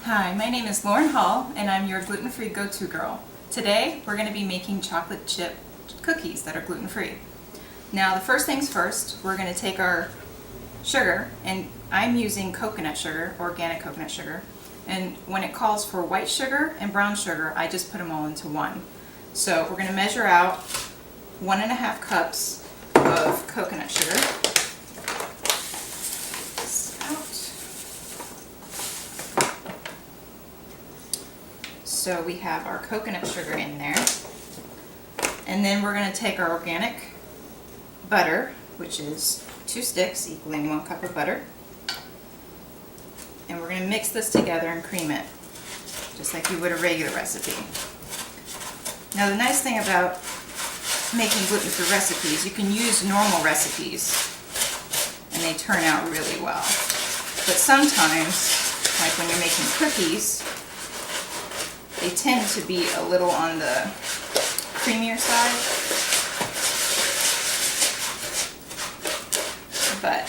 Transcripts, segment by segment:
Hi, my name is Lauren Hall, and I'm your gluten-free go-to girl. Today, we're going to be making chocolate chip cookies that are gluten-free. Now, the first things first, we're going to take our sugar, and I'm using coconut sugar, organic coconut sugar, and when it calls for white sugar and brown sugar, I just put them all into one. So we're going to measure out 1.5 cups of coconut sugar. So we have our coconut sugar in there, and then we're going to take our organic butter, which is 2 sticks equaling 1 cup of butter, and we're going to mix this together and cream it just like you would a regular recipe. Now, the nice thing about making gluten-free recipes, you can use normal recipes and they turn out really well, but sometimes, like when you're making cookies, they tend to be a little on the creamier side, but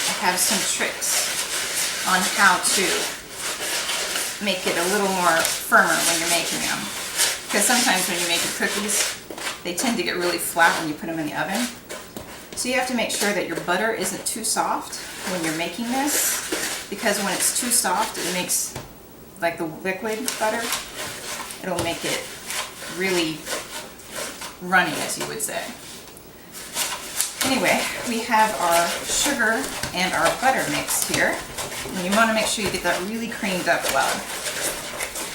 I have some tricks on how to make it a little more firmer when you're making them. Because sometimes when you're making cookies, they tend to get really flat when you put them in the oven. So you have to make sure that your butter isn't too soft when you're making this, because when it's too soft, it makes like the liquid butter, it'll make it really runny, as you would say. Anyway, we have our sugar and our butter mixed here. And you want to make sure you get that really creamed up well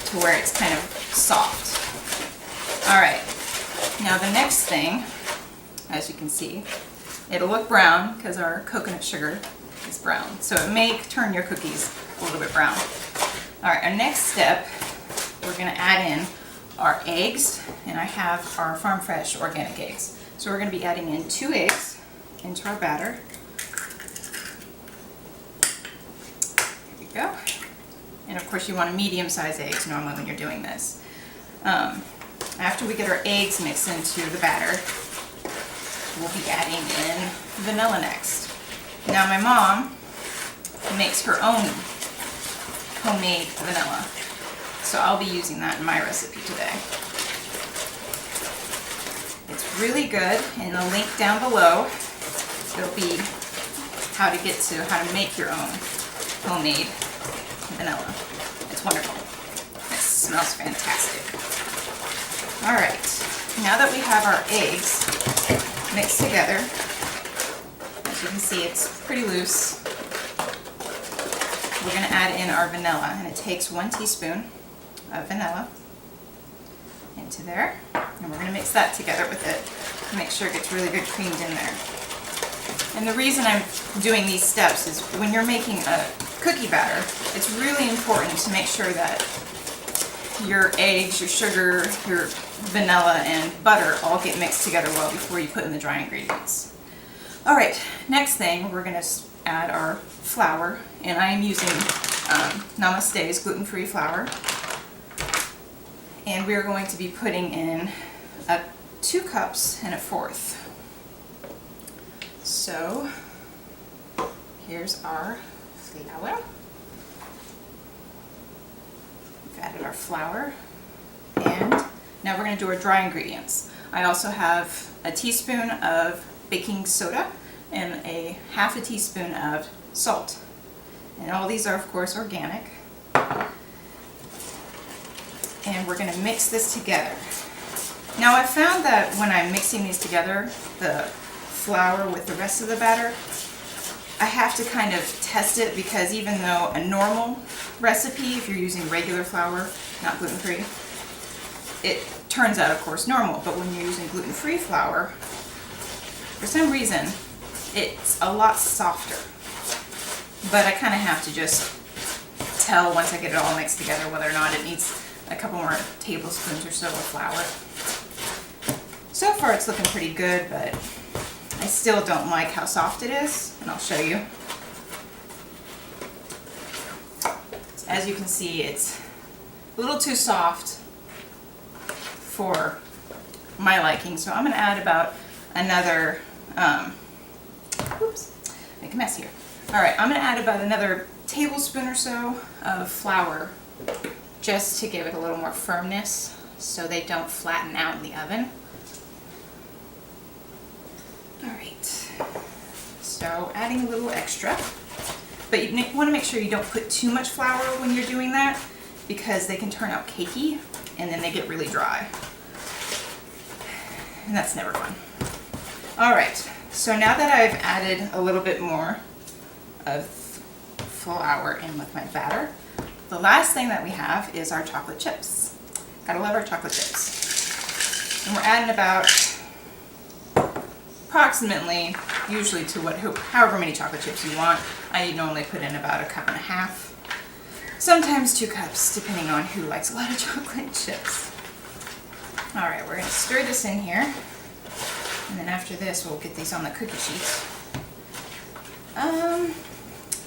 to where it's kind of soft. Alright, now the next thing, as you can see, it'll look brown because our coconut sugar is brown. So it may turn your cookies a little bit brown. Alright, our next step, we're going to add in our eggs, and I have our farm fresh organic eggs. So we're going to be adding in 2 eggs into our batter. There we go. And of course you want a medium-sized eggs normally when you're doing this. After we get our eggs mixed into the batter, we'll be adding in vanilla next. Now my mom makes her own homemade vanilla, so I'll be using that in my recipe today. It's really good, and the link down below will be how to make your own homemade vanilla. It's wonderful. It smells fantastic. Alright, now that we have our eggs mixed together, as you can see, it's pretty loose. We're going to add in our vanilla, and it takes 1 teaspoon of vanilla into there, and we're going to mix that together with it to make sure it gets really good creamed in there. And the reason I'm doing these steps is when you're making a cookie batter, it's really important to make sure that your eggs, your sugar, your vanilla, and butter all get mixed together well before you put in the dry ingredients. Alright, next thing, we're going to add our flour, and I am using Namaste's gluten-free flour, and we're going to be putting in 2 cups and 1/4. So here's our flour. We've added our flour, and now we're going to do our dry ingredients. I also have a teaspoon of baking soda and a 1/2 teaspoon of salt. And all these are, of course, organic. And we're going to mix this together. Now, I found that when I'm mixing these together, the flour with the rest of the batter, I have to kind of test it, because even though a normal recipe, if you're using regular flour, not gluten-free, it turns out, of course, normal. But when you're using gluten-free flour, for some reason, it's a lot softer. But I kind of have to just tell once I get it all mixed together whether or not it needs a couple more tablespoons or so of flour. So far it's looking pretty good, but I still don't like how soft it is, and I'll show you. As you can see, it's a little too soft for my liking, so I'm going to add about another, oops, make a mess here. Alright, I'm going to add about another tablespoon or so of flour just to give it a little more firmness so they don't flatten out in the oven. Alright, so adding a little extra, but you want to make sure you don't put too much flour when you're doing that because they can turn out cakey and then they get really dry. And that's never fun. Alright, so now that I've added a little bit more of flour in with my batter, the last thing that we have is our chocolate chips. Gotta love our chocolate chips. And we're adding about approximately, usually to however many chocolate chips you want. I normally put in about 1.5 cups, sometimes 2 cups, depending on who likes a lot of chocolate chips. Alright, we're gonna stir this in here, and then after this we'll get these on the cookie sheets.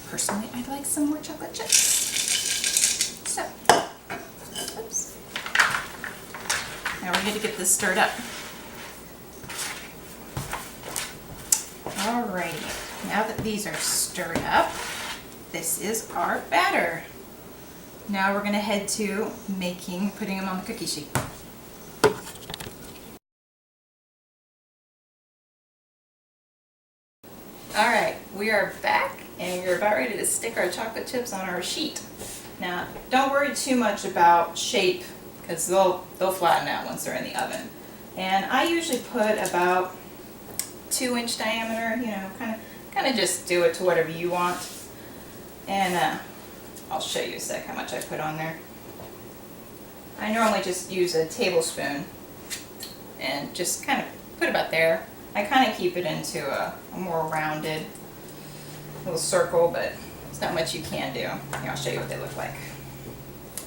Personally, I'd like some more chocolate chips. So, oops. Now we're going to get this stirred up. Alrighty, now that these are stirred up, this is our batter. Now we're going to head to putting them on the cookie sheet. Alright, we are back and we're about ready to stick our chocolate chips on our sheet. Now, don't worry too much about shape because they'll flatten out once they're in the oven. And I usually put about 2-inch diameter, you know, kind of just do it to whatever you want. And I'll show you a sec how much I put on there. I normally just use a tablespoon and just kind of put about there. I kind of keep it into a more rounded little circle, but there's not much you can do. Here, I'll show you what they look like,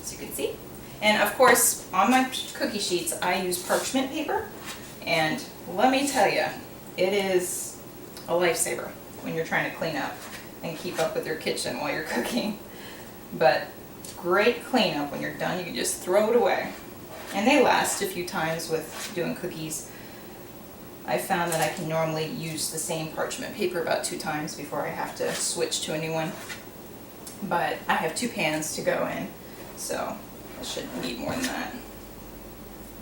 so you can see. And of course, on my cookie sheets, I use parchment paper, and let me tell you, it is a lifesaver when you're trying to clean up and keep up with your kitchen while you're cooking. But great cleanup when you're done. You can just throw it away. And they last a few times with doing cookies. I found that I can normally use the same parchment paper about 2 times before I have to switch to a new one. But I have 2 pans to go in, so I shouldn't need more than that.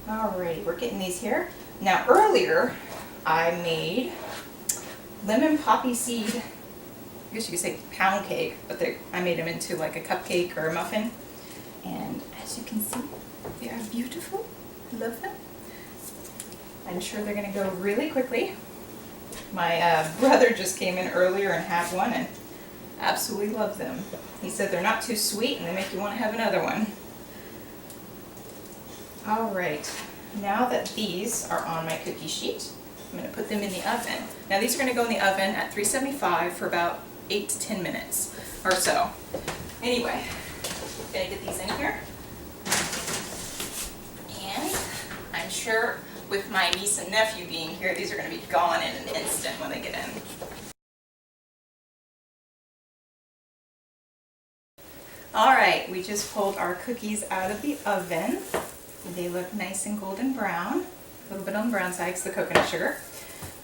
Alrighty, we're getting these here. Now earlier, I made lemon poppy seed, I guess you could say pound cake, but I made them into like a cupcake or a muffin. And as you can see, they are beautiful. I love them. I'm sure they're going to go really quickly. My brother just came in earlier and had one and absolutely loved them. He said they're not too sweet and they make you want to have another one. Alright, now that these are on my cookie sheet, I'm going to put them in the oven. Now these are going to go in the oven at 375 for about 8 to 10 minutes or so. Anyway, I'm going to get these in here. And I'm sure with my niece and nephew being here, these are going to be gone in an instant when they get in. Alright, we just pulled our cookies out of the oven. They look nice and golden brown. A little bit on the brown side because the coconut sugar.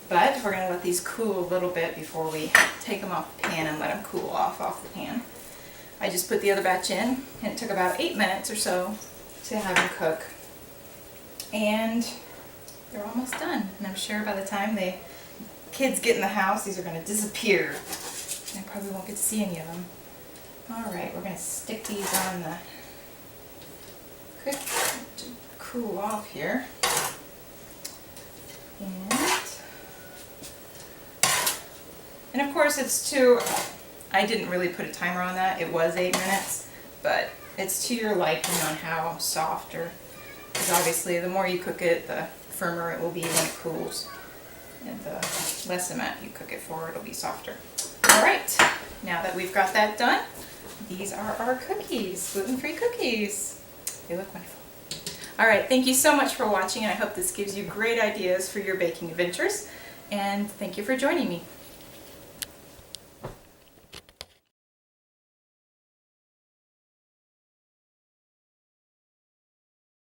But we're going to let these cool a little bit before we take them off the pan and let them cool off the pan. I just put the other batch in, and it took about 8 minutes or so to have them cook. And they're almost done. And I'm sure by the time the kids get in the house, these are going to disappear. And I probably won't get to see any of them. Alright, we're going to stick these on the cookie to cool off here. And of course I didn't really put a timer on that. It was 8 minutes, but it's to your liking on how soft because obviously the more you cook it, the firmer it will be when it cools. And the less amount you cook it for, it'll be softer. Alright, now that we've got that done, these are our cookies, gluten-free cookies. They look wonderful. Alright, thank you so much for watching, and I hope this gives you great ideas for your baking adventures. And thank you for joining me.